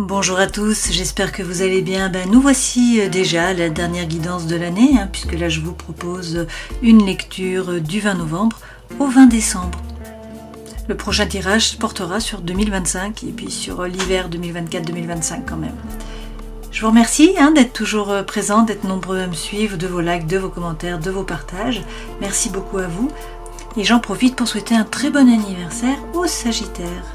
Bonjour à tous, j'espère que vous allez bien. Nous voici déjà à la dernière guidance de l'année, puisque là je vous propose une lecture du 20 novembre au 20 décembre. Le prochain tirage portera sur 2025 et puis sur l'hiver 2024-2025 quand même. Je vous remercie d'être toujours présent, d'être nombreux à me suivre, de vos likes, de vos commentaires, de vos partages. Merci beaucoup à vous. Et j'en profite pour souhaiter un très bon anniversaire aux Sagittaires.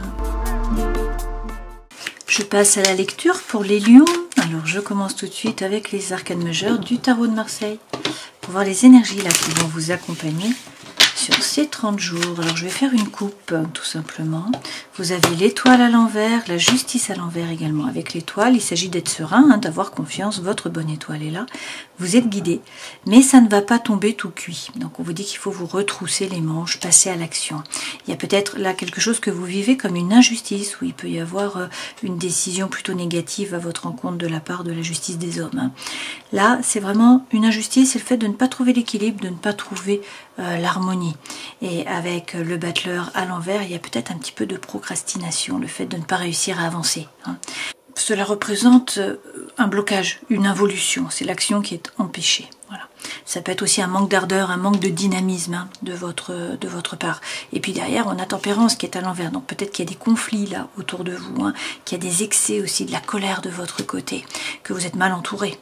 Je passe à la lecture pour les lions. Alors je commence tout de suite avec les arcanes majeures du tarot de Marseille pour voir les énergies là qui vont vous accompagner sur ces 30 jours. Alors je vais faire une coupe tout simplement. Vous avez l'étoile à l'envers, la justice à l'envers également. Avec l'étoile, il s'agit d'être serein, d'avoir confiance, votre bonne étoile est là. Vous êtes guidé, mais ça ne va pas tomber tout cuit. Donc on vous dit qu'il faut vous retrousser les manches, passer à l'action. Il y a peut-être là quelque chose que vous vivez comme une injustice, où il peut y avoir une décision plutôt négative à votre encontre de la part de la justice des hommes. Là, c'est vraiment une injustice, c'est le fait de ne pas trouver l'équilibre, de ne pas trouver l'harmonie. Et avec le battleur à l'envers, il y a peut-être un petit peu de procrastination, le fait de ne pas réussir à avancer. Cela représente un blocage, une involution, c'est l'action qui est empêchée. Voilà. Ça peut être aussi un manque d'ardeur, un manque de dynamisme de votre part. Et puis derrière, on a tempérance qui est à l'envers. Donc peut-être qu'il y a des conflits là autour de vous, qu'il y a des excès aussi, de la colère de votre côté, que vous êtes mal entouré.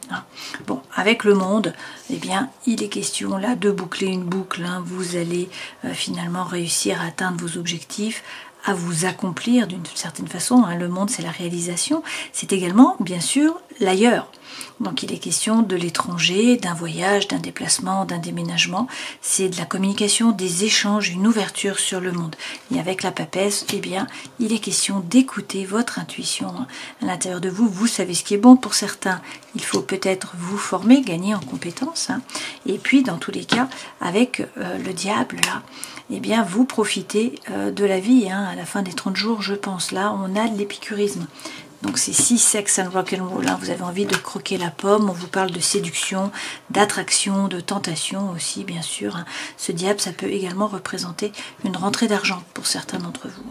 Bon, avec le monde, eh bien, il est question là de boucler une boucle. Vous allez finalement réussir à atteindre vos objectifs, à vous accomplir d'une certaine façon. Le monde, c'est la réalisation. C'est également, bien sûr, l'ailleurs. Donc il est question de l'étranger, d'un voyage, d'un déplacement, d'un déménagement. C'est de la communication, des échanges, une ouverture sur le monde. Et avec la papesse, eh bien, il est question d'écouter votre intuition. À l'intérieur de vous, vous savez ce qui est bon. Pour certains, il faut peut-être vous former, gagner en compétences. Et puis, dans tous les cas, avec le diable, là, eh bien, vous profitez de la vie. À la fin des 30 jours, je pense, là, on a de l'épicurisme. Donc c'est si sex and rock'n'roll, vous avez envie de croquer la pomme, on vous parle de séduction, d'attraction, de tentation aussi, bien sûr. Ce diable, ça peut également représenter une rentrée d'argent pour certains d'entre vous.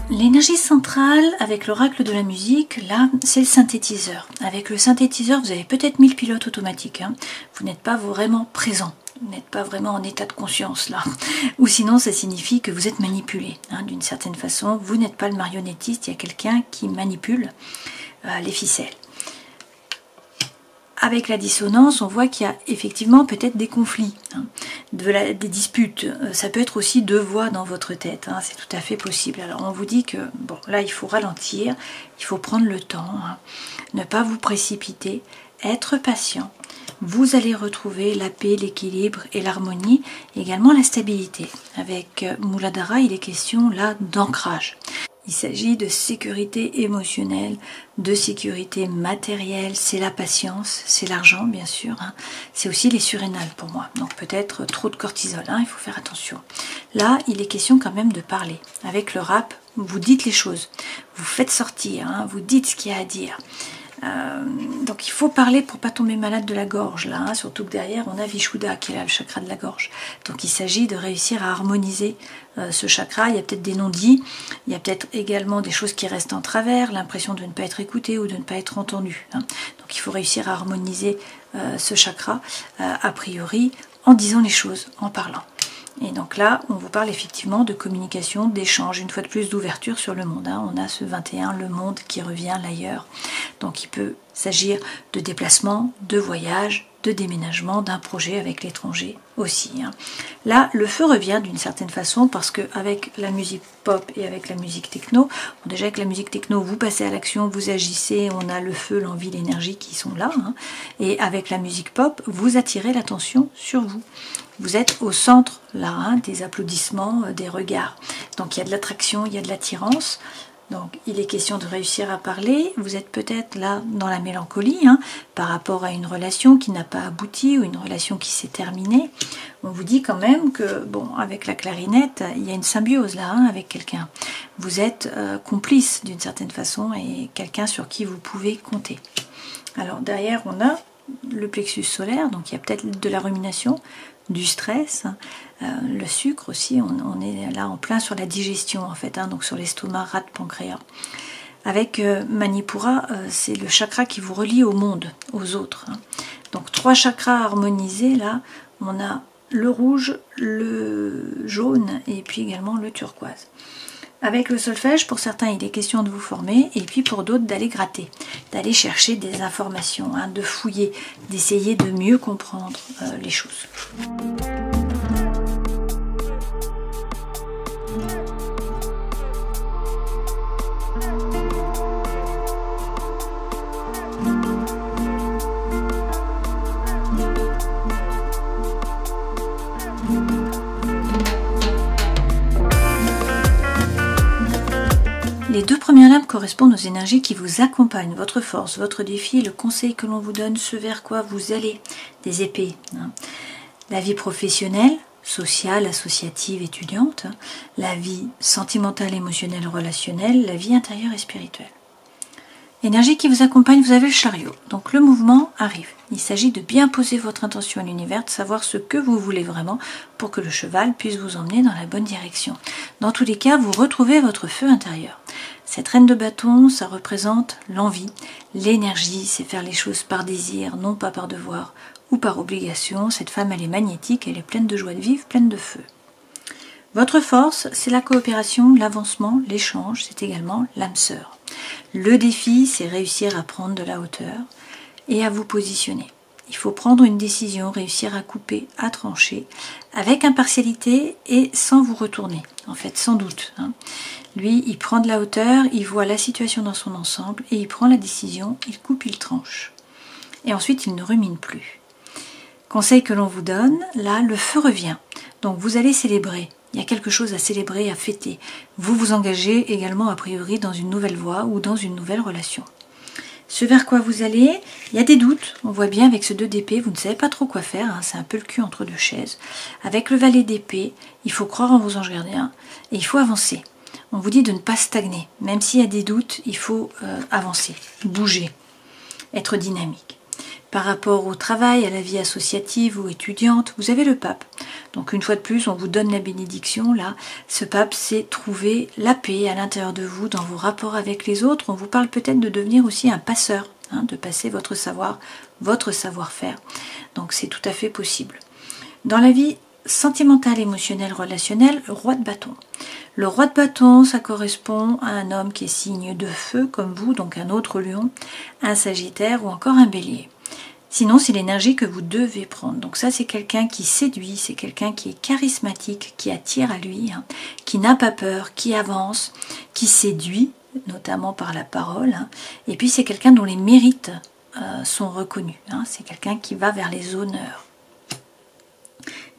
L'énergie centrale avec l'oracle de la musique, là, c'est le synthétiseur. Avec le synthétiseur, vous avez peut-être mis le pilote automatique. Vous n'êtes pas vraiment présent. Vous n'êtes pas vraiment en état de conscience, là. Ou sinon, ça signifie que vous êtes manipulé. D'une certaine façon, vous n'êtes pas le marionnettiste, il y a quelqu'un qui manipule les ficelles. Avec la dissonance, on voit qu'il y a effectivement peut-être des conflits, des disputes. Ça peut être aussi deux voix dans votre tête, c'est tout à fait possible. Alors on vous dit que, bon, là il faut ralentir, il faut prendre le temps, ne pas vous précipiter, être patient. Vous allez retrouver la paix, l'équilibre et l'harmonie, également la stabilité. Avec Muladhara, il est question là d'ancrage. Il s'agit de sécurité émotionnelle, de sécurité matérielle, c'est la patience, c'est l'argent bien sûr, c'est aussi les surrénales pour moi, donc peut-être trop de cortisol, il faut faire attention. Là, il est question quand même de parler. Avec le rap, vous dites les choses, vous faites sortir, vous dites ce qu'il y a à dire. Donc il faut parler pour pas tomber malade de la gorge là, surtout que derrière on a Vishuddha qui est là, le chakra de la gorge. Donc il s'agit de réussir à harmoniser ce chakra. Il y a peut-être des non-dits, il y a peut-être également des choses qui restent en travers, l'impression de ne pas être écouté ou de ne pas être entendu. Donc il faut réussir à harmoniser ce chakra a priori en disant les choses, en parlant. Et donc là, on vous parle effectivement de communication, d'échange, une fois de plus d'ouverture sur le monde. On a ce 21, le monde qui revient, l'ailleurs. Donc il peut s'agir de déplacement, de voyage, de déménagement, d'un projet avec l'étranger aussi. Là, le feu revient d'une certaine façon parce qu'avec la musique pop et avec la musique techno, bon, déjà avec la musique techno, vous passez à l'action, vous agissez, on a le feu, l'envie, l'énergie qui sont là. Et avec la musique pop, vous attirez l'attention sur vous. Vous êtes au centre là, des applaudissements, des regards. Donc il y a de l'attraction, il y a de l'attirance. Donc il est question de réussir à parler. Vous êtes peut-être là dans la mélancolie par rapport à une relation qui n'a pas abouti ou une relation qui s'est terminée. On vous dit quand même que, bon, avec la clarinette, il y a une symbiose là avec quelqu'un. Vous êtes complice d'une certaine façon et quelqu'un sur qui vous pouvez compter. Alors derrière on a le plexus solaire, donc il y a peut-être de la rumination, du stress, le sucre aussi, on est là en plein sur la digestion en fait, donc sur l'estomac, rate, pancréas. Avec Manipura, c'est le chakra qui vous relie au monde, aux autres. Donc 3 chakras harmonisés, là, on a le rouge, le jaune et puis également le turquoise. Avec le solfège, pour certains, il est question de vous former, et puis pour d'autres, d'aller gratter, d'aller chercher des informations, de fouiller, d'essayer de mieux comprendre les choses. Les 2 premières lames correspondent aux énergies qui vous accompagnent, votre force, votre défi, le conseil que l'on vous donne, ce vers quoi vous allez, des épées. La vie professionnelle, sociale, associative, étudiante, la vie sentimentale, émotionnelle, relationnelle, la vie intérieure et spirituelle. Énergie qui vous accompagne, vous avez le chariot. Donc le mouvement arrive. Il s'agit de bien poser votre intention à l'univers, de savoir ce que vous voulez vraiment pour que le cheval puisse vous emmener dans la bonne direction. Dans tous les cas, vous retrouvez votre feu intérieur. Cette reine de bâton, ça représente l'envie, l'énergie, c'est faire les choses par désir, non pas par devoir ou par obligation. Cette femme, elle est magnétique, elle est pleine de joie de vivre, pleine de feu. Votre force, c'est la coopération, l'avancement, l'échange, c'est également l'âme sœur. Le défi, c'est réussir à prendre de la hauteur et à vous positionner. Il faut prendre une décision, réussir à couper, à trancher, avec impartialité et sans vous retourner, en fait, sans doute. Lui, il prend de la hauteur, il voit la situation dans son ensemble et il prend la décision, il coupe, il tranche. Et ensuite, il ne rumine plus. Conseil que l'on vous donne, là, le feu revient. Donc, vous allez célébrer. Il y a quelque chose à célébrer, à fêter. Vous vous engagez également, a priori, dans une nouvelle voie ou dans une nouvelle relation. Ce vers quoi vous allez, il y a des doutes. On voit bien avec ce 2 d'épée, vous ne savez pas trop quoi faire. C'est un peu le cul entre 2 chaises. Avec le valet d'épée, il faut croire en vos anges gardiens et il faut avancer. On vous dit de ne pas stagner. Même s'il y a des doutes, il faut avancer, bouger, être dynamique. Par rapport au travail, à la vie associative ou étudiante, vous avez le pape. Donc une fois de plus, on vous donne la bénédiction. Là, ce pape, c'est trouver la paix à l'intérieur de vous, dans vos rapports avec les autres. On vous parle peut-être de devenir aussi un passeur, de passer votre savoir, votre savoir-faire. Donc c'est tout à fait possible. Dans la vie sentimentale, émotionnelle, relationnelle, roi de bâton. Le roi de bâton, ça correspond à un homme qui est signe de feu comme vous, donc un autre lion, un sagittaire ou encore un bélier. Sinon, c'est l'énergie que vous devez prendre. Donc ça, c'est quelqu'un qui séduit, c'est quelqu'un qui est charismatique, qui attire à lui, qui n'a pas peur, qui avance, qui séduit, notamment par la parole. Et puis, c'est quelqu'un dont les mérites sont reconnus. C'est quelqu'un qui va vers les honneurs.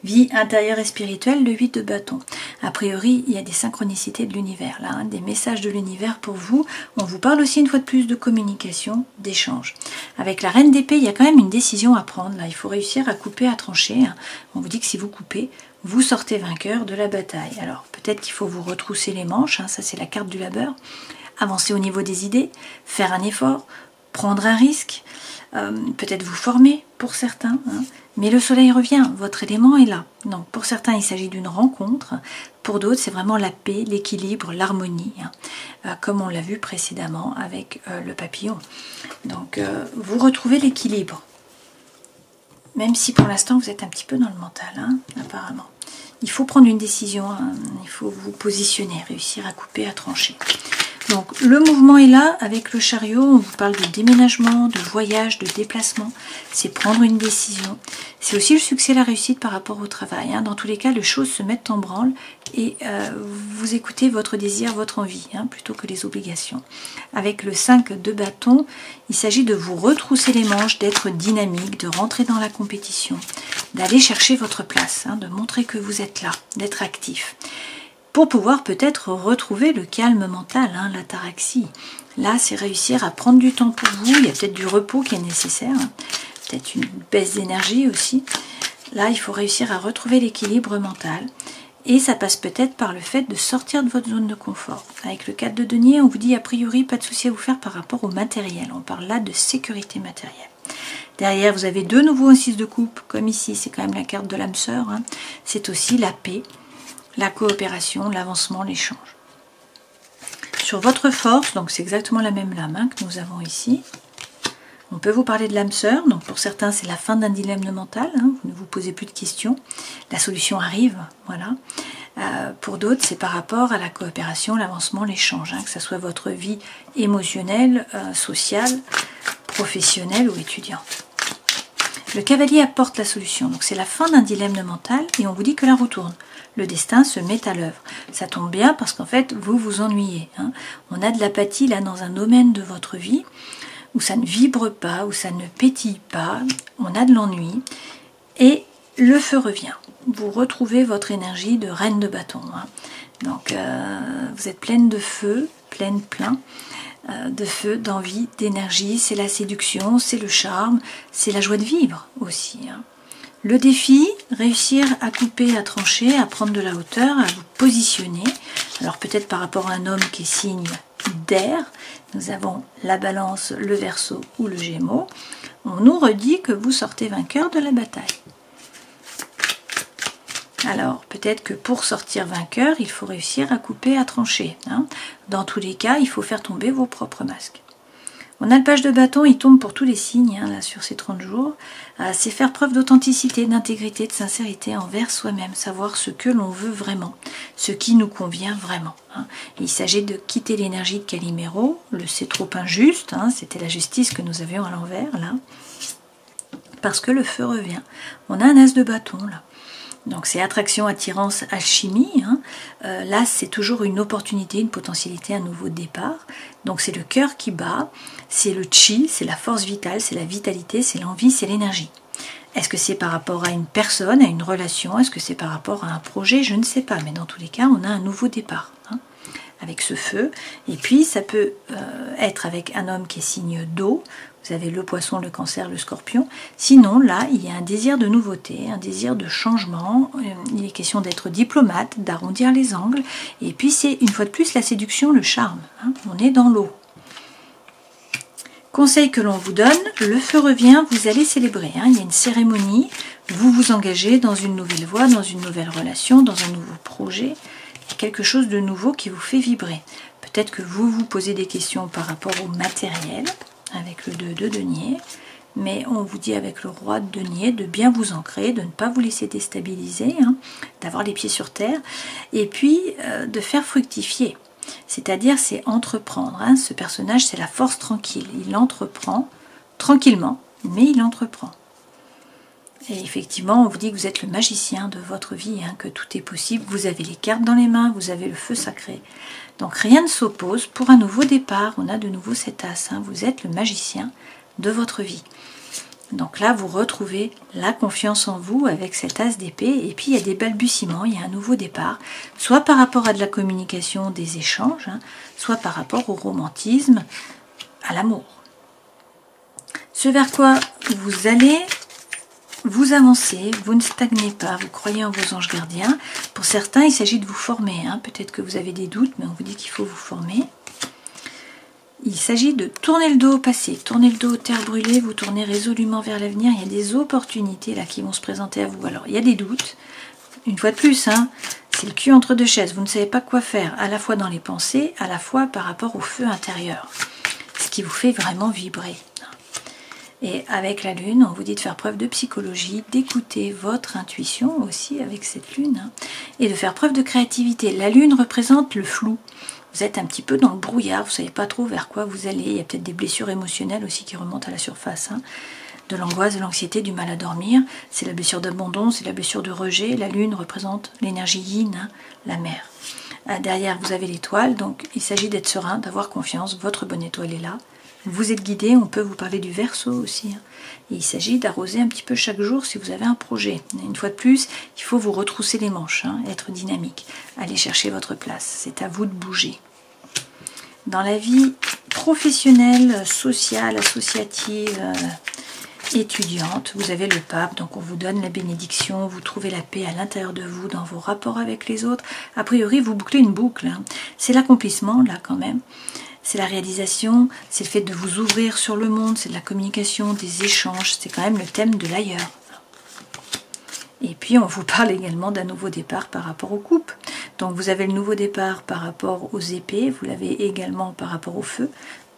Vie intérieure et spirituelle, le 8 de bâton. A priori, il y a des synchronicités de l'univers, là, des messages de l'univers pour vous. On vous parle aussi une fois de plus de communication, d'échange. Avec la reine d'épée, il y a quand même une décision à prendre. Là, il faut réussir à couper, à trancher. On vous dit que si vous coupez, vous sortez vainqueur de la bataille. Alors, peut-être qu'il faut vous retrousser les manches, ça c'est la carte du labeur. Avancer au niveau des idées, faire un effort, prendre un risque, peut-être vous former pour certains. Mais le soleil revient, votre élément est là. Donc pour certains, il s'agit d'une rencontre. Pour d'autres, c'est vraiment la paix, l'équilibre, l'harmonie, comme on l'a vu précédemment avec le papillon. Donc vous retrouvez l'équilibre. Même si pour l'instant, vous êtes un petit peu dans le mental, apparemment. Il faut prendre une décision, il faut vous positionner, réussir à couper, à trancher. Donc le mouvement est là, avec le chariot, on vous parle de déménagement, de voyage, de déplacement, c'est prendre une décision. C'est aussi le succès, la réussite par rapport au travail. Dans tous les cas, les choses se mettent en branle et vous écoutez votre désir, votre envie, plutôt que les obligations. Avec le 5 de bâton, il s'agit de vous retrousser les manches, d'être dynamique, de rentrer dans la compétition, d'aller chercher votre place, de montrer que vous êtes là, d'être actif. pour pouvoir peut-être retrouver le calme mental, hein, l'ataraxie. Là, c'est réussir à prendre du temps pour vous. Il y a peut-être du repos qui est nécessaire, hein. Peut-être une baisse d'énergie aussi. Là, il faut réussir à retrouver l'équilibre mental. Et ça passe peut-être par le fait de sortir de votre zone de confort. Avec le 4 de denier, on vous dit a priori pas de souci à vous faire par rapport au matériel. On parle là de sécurité matérielle. Derrière, vous avez de nouveau un 6 de coupe, comme ici, c'est quand même la carte de l'âme sœur, hein. C'est aussi la paix, la coopération, l'avancement, l'échange. Sur votre force, donc c'est exactement la même lame, hein, que nous avons ici. On peut vous parler de l'âme sœur, donc pour certains c'est la fin d'un dilemme mental, hein, vous ne vous posez plus de questions, la solution arrive, voilà. Pour d'autres c'est par rapport à la coopération, l'avancement, l'échange, hein, que ce soit votre vie émotionnelle, sociale, professionnelle ou étudiante. Le cavalier apporte la solution, donc c'est la fin d'un dilemme mental et on vous dit que la roue tourne. Le destin se met à l'œuvre. Ça tombe bien parce qu'en fait vous vous ennuyez, hein. On a de l'apathie là dans un domaine de votre vie, où ça ne vibre pas, où ça ne pétille pas, on a de l'ennui, et le feu revient. Vous retrouvez votre énergie de reine de bâton, hein. Donc vous êtes pleine de feu, plein de feu, d'envie, d'énergie, c'est la séduction, c'est le charme, c'est la joie de vivre aussi, hein. Le défi, réussir à couper, à trancher, à prendre de la hauteur, à vous positionner. Alors peut-être par rapport à un homme qui est signe d'air, nous avons la balance, le verseau ou le gémeaux. On nous redit que vous sortez vainqueur de la bataille. Alors peut-être que pour sortir vainqueur, il faut réussir à couper, à trancher, hein. Dans tous les cas, il faut faire tomber vos propres masques. On a le page de bâton, il tombe pour tous les signes, hein, là, sur ces 30 jours. C'est faire preuve d'authenticité, d'intégrité, de sincérité envers soi-même, savoir ce que l'on veut vraiment, ce qui nous convient vraiment, hein. Il s'agit de quitter l'énergie de Calimero, le c'est trop injuste, hein, c'était la justice que nous avions à l'envers, là, parce que le feu revient. On a un as de bâton, là. Donc c'est attraction, attirance, alchimie, hein. Là c'est toujours une opportunité, une potentialité, un nouveau départ. Donc c'est le cœur qui bat, c'est le chi, c'est la force vitale, c'est la vitalité, c'est l'envie, c'est l'énergie. Est-ce que c'est par rapport à une personne, à une relation? Est-ce que c'est par rapport à un projet? Je ne sais pas, mais dans tous les cas on a un nouveau départ, hein, avec ce feu. Et puis ça peut être avec un homme qui est signe d'eau. Vous avez le poisson, le cancer, le scorpion. Sinon, là, il y a un désir de nouveauté, un désir de changement. Il est question d'être diplomate, d'arrondir les angles. Et puis, c'est une fois de plus la séduction, le charme, hein. On est dans l'eau. Conseil que l'on vous donne, le feu revient, vous allez célébrer, hein. Il y a une cérémonie, vous vous engagez dans une nouvelle voie, dans une nouvelle relation, dans un nouveau projet. Il y a quelque chose de nouveau qui vous fait vibrer. Peut-être que vous vous posez des questions par rapport au matériel, avec le 2 de denier, mais on vous dit avec le roi de denier de bien vous ancrer, de ne pas vous laisser déstabiliser, hein, d'avoir les pieds sur terre, et puis de faire fructifier. C'est-à-dire, c'est entreprendre, hein. Ce personnage, c'est la force tranquille. Il entreprend tranquillement, mais il entreprend. Et effectivement, on vous dit que vous êtes le magicien de votre vie, hein, que tout est possible. Vous avez les cartes dans les mains, vous avez le feu sacré. Donc rien ne s'oppose. Pour un nouveau départ, on a de nouveau cet as, hein. Vous êtes le magicien de votre vie. Donc là, vous retrouvez la confiance en vous avec cet as d'épée. Et puis, il y a des balbutiements, il y a un nouveau départ. Soit par rapport à de la communication, des échanges, hein, soit par rapport au romantisme, à l'amour. Ce vers quoi vous allez... Vous avancez, vous ne stagnez pas, vous croyez en vos anges gardiens. Pour certains, il s'agit de vous former, hein. Peut-être que vous avez des doutes, mais on vous dit qu'il faut vous former. Il s'agit de tourner le dos au passé, tourner le dos aux terres brûlées, vous tournez résolument vers l'avenir. Il y a des opportunités là qui vont se présenter à vous. Alors, il y a des doutes. Une fois de plus, hein, c'est le cul entre deux chaises. Vous ne savez pas quoi faire, à la fois dans les pensées, à la fois par rapport au feu intérieur. Ce qui vous fait vraiment vibrer. Et avec la lune, on vous dit de faire preuve de psychologie, d'écouter votre intuition aussi avec cette lune, hein, et de faire preuve de créativité. La lune représente le flou. Vous êtes un petit peu dans le brouillard, vous ne savez pas trop vers quoi vous allez. Il y a peut-être des blessures émotionnelles aussi qui remontent à la surface, hein, de l'angoisse, de l'anxiété, du mal à dormir. C'est la blessure d'abandon, c'est la blessure de rejet. La lune représente l'énergie yin, hein, la mer. Derrière, vous avez l'étoile, donc il s'agit d'être serein, d'avoir confiance. Votre bonne étoile est là. vous êtes guidé. On peut vous parler du Verseau aussi. Et il s'agit d'arroser un petit peu chaque jour si vous avez un projet. Une fois de plus, il faut vous retrousser les manches, être dynamique. Allez chercher votre place. C'est à vous de bouger. Dans la vie professionnelle, sociale, associative, étudiante, vous avez le pape, donc on vous donne la bénédiction, vous trouvez la paix à l'intérieur de vous, dans vos rapports avec les autres. A priori, vous bouclez une boucle. C'est l'accomplissement, là, quand même. C'est la réalisation, c'est le fait de vous ouvrir sur le monde, c'est de la communication, des échanges, c'est quand même le thème de l'ailleurs. Et puis on vous parle également d'un nouveau départ par rapport aux coupes. Donc vous avez le nouveau départ par rapport aux épées, vous l'avez également par rapport au feu,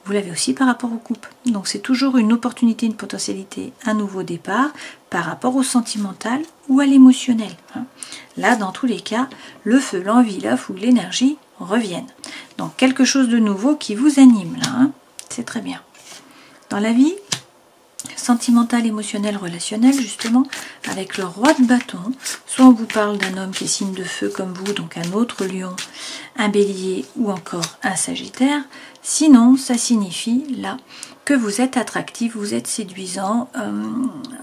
vous l'avez aussi par rapport aux coupes. Donc c'est toujours une opportunité, une potentialité, un nouveau départ par rapport au sentimental ou à l'émotionnel. Là, dans tous les cas, le feu, l'envie, la fougue, l'énergie reviennent. Donc quelque chose de nouveau qui vous anime là, c'est très bien. Dans la vie sentimentale, émotionnelle, relationnelle, justement, avec le roi de bâton, soit on vous parle d'un homme qui est signe de feu comme vous, donc un autre lion, un bélier ou encore un sagittaire, sinon ça signifie là que vous êtes attractif, vous êtes séduisant,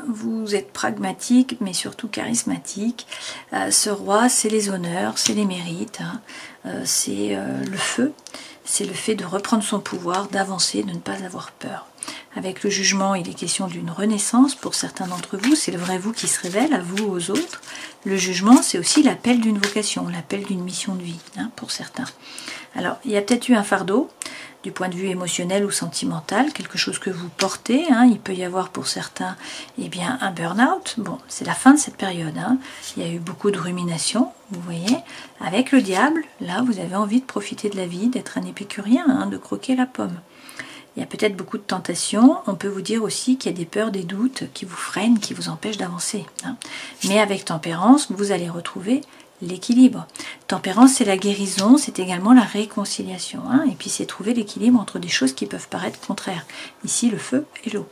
vous êtes pragmatique mais surtout charismatique. Ce roi, c'est les honneurs, c'est les mérites, c'est le feu, c'est le fait de reprendre son pouvoir, d'avancer, de ne pas avoir peur. Avec le jugement, il est question d'une renaissance pour certains d'entre vous, c'est le vrai vous qui se révèle à vous, aux autres. Le jugement, c'est aussi l'appel d'une vocation, l'appel d'une mission de vie, pour certains. Alors, il y a peut-être eu un fardeau, du point de vue émotionnel ou sentimental, quelque chose que vous portez, il peut y avoir pour certains un burn-out. Bon, c'est la fin de cette période, il y a eu beaucoup de rumination, vous voyez. Avec le diable, là, vous avez envie de profiter de la vie, d'être un épicurien, de croquer la pomme. Il y a peut-être beaucoup de tentations. On peut vous dire aussi qu'il y a des peurs, des doutes qui vous freinent, qui vous empêchent d'avancer. Mais avec tempérance, vous allez retrouver l'équilibre. Tempérance, c'est la guérison, c'est également la réconciliation. Et puis c'est trouver l'équilibre entre des choses qui peuvent paraître contraires. Ici, le feu et l'eau.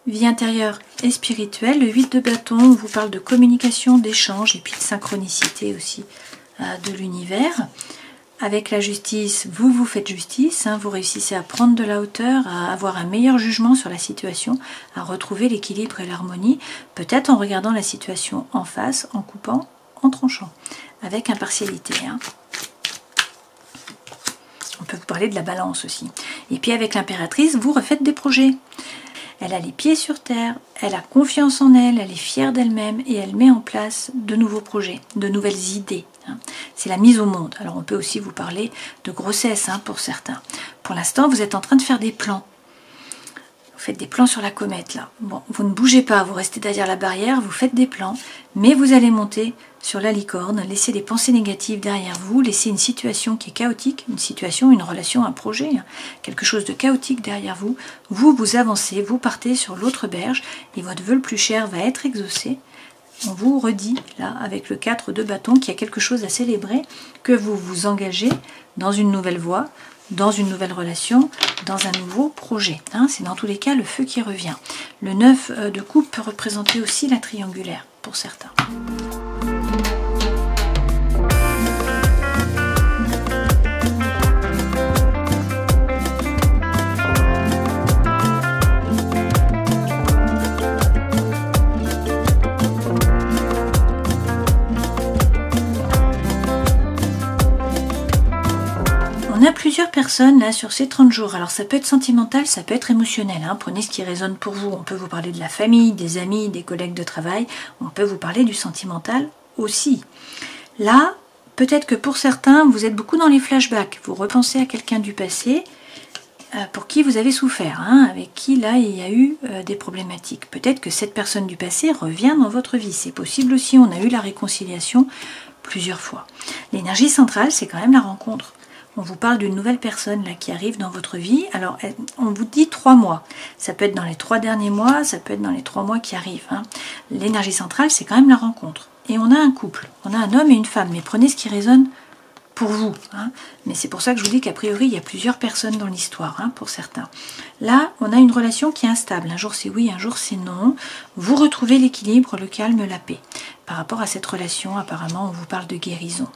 Vie intérieure et spirituelle. Le 8 de bâton, on vous parle de communication, d'échange et puis de synchronicité aussi de l'univers. Avec la justice, vous vous faites justice, vous réussissez à prendre de la hauteur, à avoir un meilleur jugement sur la situation, à retrouver l'équilibre et l'harmonie, peut-être en regardant la situation en face, en coupant, en tranchant, avec impartialité. On peut vous parler de la balance aussi. Et puis avec l'impératrice, vous refaites des projets. Elle a les pieds sur terre, elle a confiance en elle, elle est fière d'elle-même et elle met en place de nouveaux projets, de nouvelles idées. C'est la mise au monde. Alors on peut aussi vous parler de grossesse pour certains. Pour l'instant, vous êtes en train de faire des plans. Vous faites des plans sur la comète là. Bon, vous ne bougez pas, vous restez derrière la barrière, vous faites des plans, mais vous allez monter sur la licorne, laisser des pensées négatives derrière vous, laisser une situation qui est chaotique, une situation, une relation, un projet, quelque chose de chaotique derrière vous. Vous avancez, vous partez sur l'autre berge et votre vœu le plus cher va être exaucé. On vous redit là avec le 4 de bâton qu'il y a quelque chose à célébrer, que vous vous engagez dans une nouvelle voie, dans une nouvelle relation, dans un nouveau projet. C'est dans tous les cas le feu qui revient. Le 9 de coupe peut représenter aussi la triangulaire pour certains. On a plusieurs personnes là sur ces 30 jours. Alors ça peut être sentimental, ça peut être émotionnel. Prenez ce qui résonne pour vous. On peut vous parler de la famille, des amis, des collègues de travail. On peut vous parler du sentimental aussi. Là, peut-être que pour certains, vous êtes beaucoup dans les flashbacks. Vous repensez à quelqu'un du passé pour qui vous avez souffert, avec qui là il y a eu des problématiques. Peut-être que cette personne du passé revient dans votre vie. C'est possible aussi. On a eu la réconciliation plusieurs fois. L'énergie centrale, c'est quand même la rencontre. On vous parle d'une nouvelle personne là qui arrive dans votre vie. Alors, on vous dit 3 mois. Ça peut être dans les 3 derniers mois, ça peut être dans les 3 mois qui arrivent. L'énergie centrale, c'est quand même la rencontre. Et on a un couple, on a un homme et une femme. Mais prenez ce qui résonne pour vous. Mais c'est pour ça que je vous dis qu'a priori, il y a plusieurs personnes dans l'histoire, pour certains. Là, on a une relation qui est instable. Un jour c'est oui, un jour c'est non. Vous retrouvez l'équilibre, le calme, la paix. Par rapport à cette relation, apparemment, on vous parle de guérison.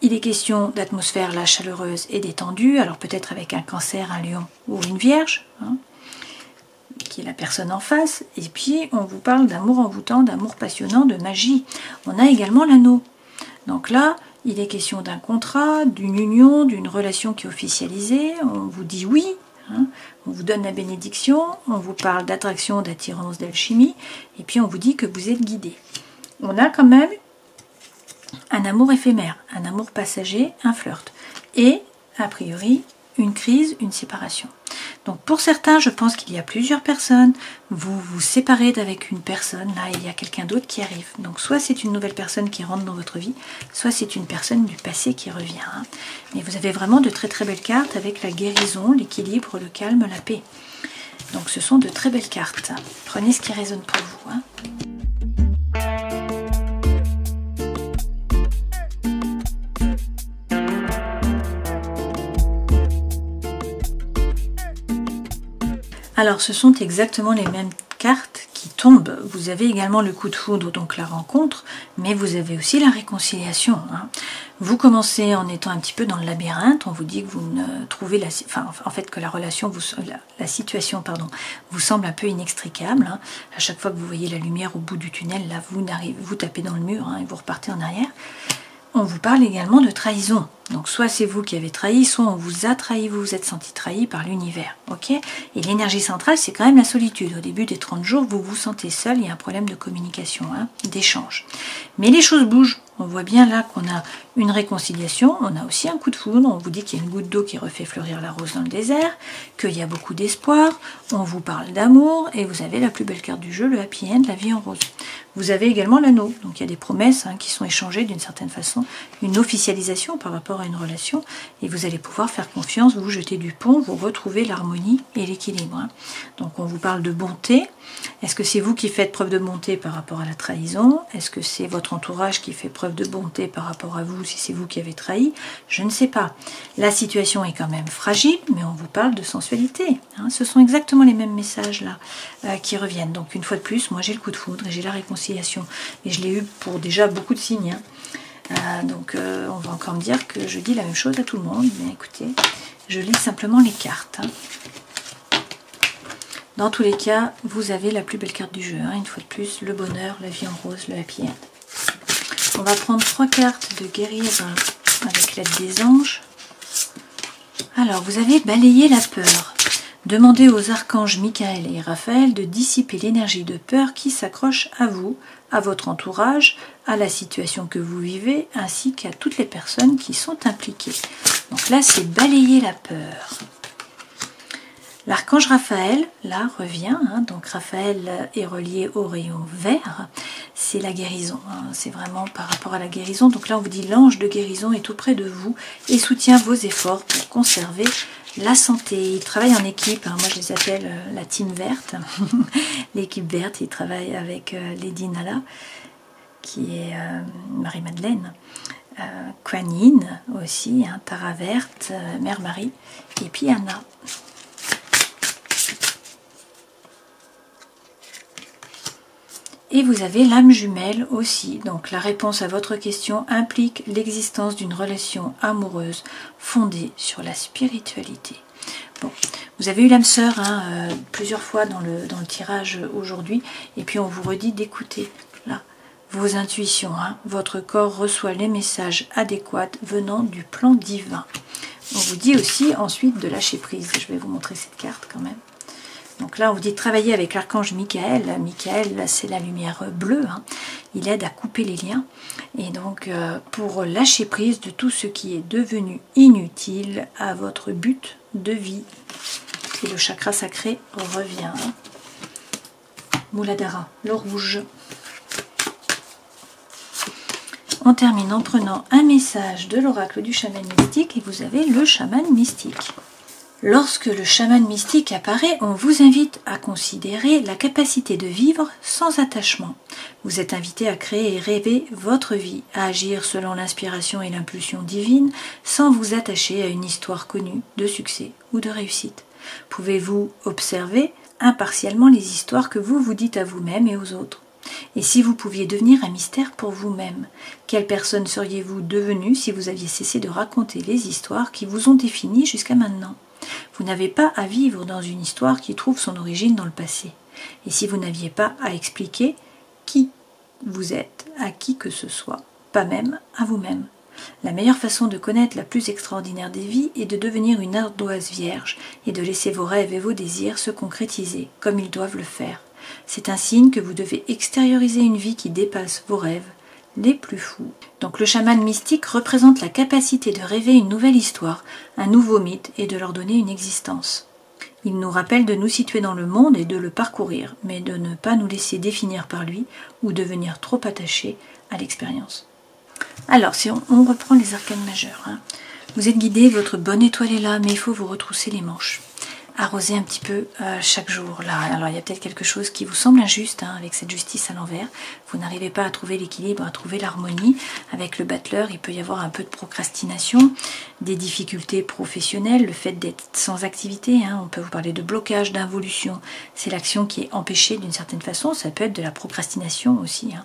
Il est question d'atmosphère là chaleureuse et détendue, alors peut-être avec un Cancer, un Lion ou une Vierge, hein, qui est la personne en face. Et puis on vous parle d'amour envoûtant, d'amour passionnant, de magie. On a également l'Anneau. Donc là, il est question d'un contrat, d'une union, d'une relation qui est officialisée. On vous dit oui, hein, on vous donne la bénédiction, on vous parle d'attraction, d'attirance, d'alchimie, et puis on vous dit que vous êtes guidé. On a quand même un amour éphémère, un amour passager, un flirt. Et, a priori, une crise, une séparation. Donc pour certains, je pense qu'il y a plusieurs personnes. Vous vous séparez d'avec une personne, là il y a quelqu'un d'autre qui arrive. Donc soit c'est une nouvelle personne qui rentre dans votre vie, soit c'est une personne du passé qui revient. Hein. Mais vous avez vraiment de très très belles cartes avec la guérison, l'équilibre, le calme, la paix. Donc ce sont de très belles cartes. Prenez ce qui résonne pour vous. Hein. Alors ce sont exactement les mêmes cartes qui tombent. Vous avez également le coup de foudre, donc la rencontre, mais vous avez aussi la réconciliation. Hein. Vous commencez en étant un petit peu dans le labyrinthe, on vous dit que vous ne trouvez en fait que la relation, la situation pardon, vous semble un peu inextricable. Hein. À chaque fois que vous voyez la lumière au bout du tunnel, là vous tapez dans le mur hein, et vous repartez en arrière. On vous parle également de trahison. Donc soit c'est vous qui avez trahi, soit on vous a trahi, vous vous êtes senti trahi par l'univers. Ok ? Et l'énergie centrale, c'est quand même la solitude. Au début des 30 jours, vous vous sentez seul, il y a un problème de communication, hein, d'échange. Mais les choses bougent. On voit bien là qu'on a une réconciliation, on a aussi un coup de foudre, on vous dit qu'il y a une goutte d'eau qui refait fleurir la rose dans le désert, qu'il y a beaucoup d'espoir, on vous parle d'amour, et vous avez la plus belle carte du jeu, le happy end, la vie en rose. Vous avez également l'Anneau, donc il y a des promesses hein, qui sont échangées d'une certaine façon, une officialisation par rapport à une relation, et vous allez pouvoir faire confiance, vous jeter du pont, vous retrouver l'harmonie et l'équilibre. Hein. Donc on vous parle de bonté. Est-ce que c'est vous qui faites preuve de bonté par rapport à la trahison? Est-ce que c'est votre entourage qui fait preuve de bonté par rapport à vous si c'est vous qui avez trahi? Je ne sais pas. La situation est quand même fragile, mais on vous parle de sensualité. Hein. Ce sont exactement les mêmes messages là qui reviennent. Donc une fois de plus, moi j'ai le coup de foudre et j'ai la réconciliation. Et je l'ai eu pour déjà beaucoup de signes. Hein. On va encore me dire que je dis la même chose à tout le monde. Mais écoutez, je lis simplement les cartes. Hein. Dans tous les cas, vous avez la plus belle carte du jeu. Hein. Une fois de plus, le bonheur, la vie en rose, le happy end. On va prendre 3 cartes de guérir avec l'aide des anges. Alors, vous avez balayé la peur. Demandez aux archanges Michael et Raphaël de dissiper l'énergie de peur qui s'accroche à vous, à votre entourage, à la situation que vous vivez, ainsi qu'à toutes les personnes qui sont impliquées. Donc là, c'est balayer la peur. L'archange Raphaël, là, revient. Hein, donc Raphaël est relié au rayon vert. C'est la guérison. Hein, c'est vraiment par rapport à la guérison. Donc là, on vous dit l'ange de guérison est auprès de vous et soutient vos efforts pour conserver la santé. Ils travaillent en équipe. Hein, moi, je les appelle la team verte. L'équipe verte, ils travaillent avec Lady Nala, qui est Marie-Madeleine. Kuan Yin aussi, hein, Tara Verte, Mère Marie. Et puis Anna. Et vous avez l'âme jumelle aussi. Donc la réponse à votre question implique l'existence d'une relation amoureuse fondée sur la spiritualité. Bon, vous avez eu l'âme sœur hein, plusieurs fois dans le tirage aujourd'hui. Et puis on vous redit d'écouter là vos intuitions. Hein. Votre corps reçoit les messages adéquats venant du plan divin. On vous dit aussi ensuite de lâcher prise. Je vais vous montrer cette carte quand même. Donc là, on vous dit de travailler avec l'archange Michael. Michael, c'est la lumière bleue. Hein. Il aide à couper les liens. Et donc, pour lâcher prise de tout ce qui est devenu inutile à votre but de vie. Et le chakra sacré revient. Muladhara, le rouge. On termine en prenant un message de l'oracle du chaman mystique. Et vous avez le chaman mystique. Lorsque le chaman mystique apparaît, on vous invite à considérer la capacité de vivre sans attachement. Vous êtes invité à créer et rêver votre vie, à agir selon l'inspiration et l'impulsion divine, sans vous attacher à une histoire connue de succès ou de réussite. Pouvez-vous observer impartialement les histoires que vous vous dites à vous-même et aux autres? Et si vous pouviez devenir un mystère pour vous-même, quelle personne seriez-vous devenu si vous aviez cessé de raconter les histoires qui vous ont défini jusqu'à maintenant? Vous n'avez pas à vivre dans une histoire qui trouve son origine dans le passé. Et si vous n'aviez pas à expliquer qui vous êtes à qui que ce soit, pas même à vous-même. La meilleure façon de connaître la plus extraordinaire des vies est de devenir une ardoise vierge et de laisser vos rêves et vos désirs se concrétiser comme ils doivent le faire. C'est un signe que vous devez extérioriser une vie qui dépasse vos rêves les plus fous. Donc le chaman mystique représente la capacité de rêver une nouvelle histoire, un nouveau mythe et de leur donner une existence. Il nous rappelle de nous situer dans le monde et de le parcourir, mais de ne pas nous laisser définir par lui ou devenir trop attachés à l'expérience. Alors, si on reprend les arcanes majeures, vous êtes guidé, votre bonne étoile est là, mais il faut vous retrousser les manches. Arroser un petit peu chaque jour. Là, alors il y a peut-être quelque chose qui vous semble injuste avec cette justice à l'envers. Vous n'arrivez pas à trouver l'équilibre, à trouver l'harmonie. Avec le battleur, il peut y avoir un peu de procrastination, des difficultés professionnelles, le fait d'être sans activité. On peut vous parler de blocage, d'involution. C'est l'action qui est empêchée d'une certaine façon. Ça peut être de la procrastination aussi,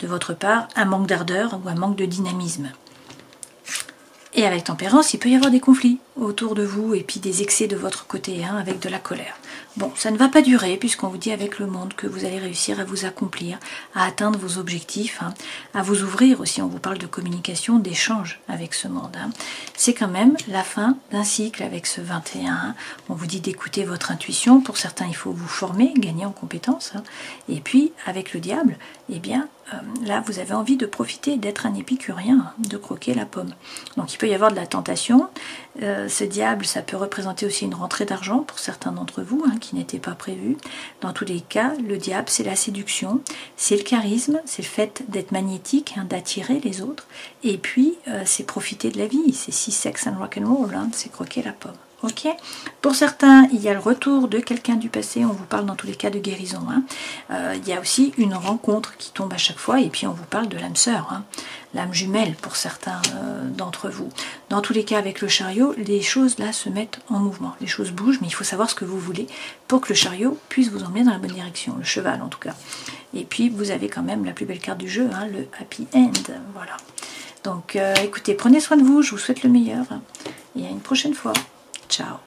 de votre part, un manque d'ardeur ou un manque de dynamisme. Et avec tempérance, il peut y avoir des conflits autour de vous et puis des excès de votre côté, avec de la colère. Bon, ça ne va pas durer puisqu'on vous dit avec le monde que vous allez réussir à vous accomplir, à atteindre vos objectifs, à vous ouvrir aussi. On vous parle de communication, d'échange avec ce monde. C'est quand même la fin d'un cycle avec ce 21. On vous dit d'écouter votre intuition. Pour certains, il faut vous former, gagner en compétences. Et puis, avec le diable, eh bien, là, vous avez envie de profiter d'être un épicurien, de croquer la pomme. Donc, il peut y avoir de la tentation. Ce diable, ça peut représenter aussi une rentrée d'argent pour certains d'entre vous qui n'était pas prévu. Dans tous les cas, le diable, c'est la séduction, c'est le charisme, c'est le fait d'être magnétique, d'attirer les autres. Et puis, c'est profiter de la vie, c'est sex and rock and roll, c'est croquer la pomme. Ok. Pour certains, il y a le retour de quelqu'un du passé, on vous parle dans tous les cas de guérison. Il y a aussi une rencontre qui tombe à chaque fois, et puis on vous parle de l'âme sœur, l'âme jumelle pour certains d'entre vous. Dans tous les cas, avec le chariot, les choses là se mettent en mouvement, les choses bougent, mais il faut savoir ce que vous voulez pour que le chariot puisse vous emmener dans la bonne direction, le cheval en tout cas. Et puis vous avez quand même la plus belle carte du jeu, le happy end, voilà. Donc écoutez, prenez soin de vous, je vous souhaite le meilleur, et à une prochaine fois. Ciao.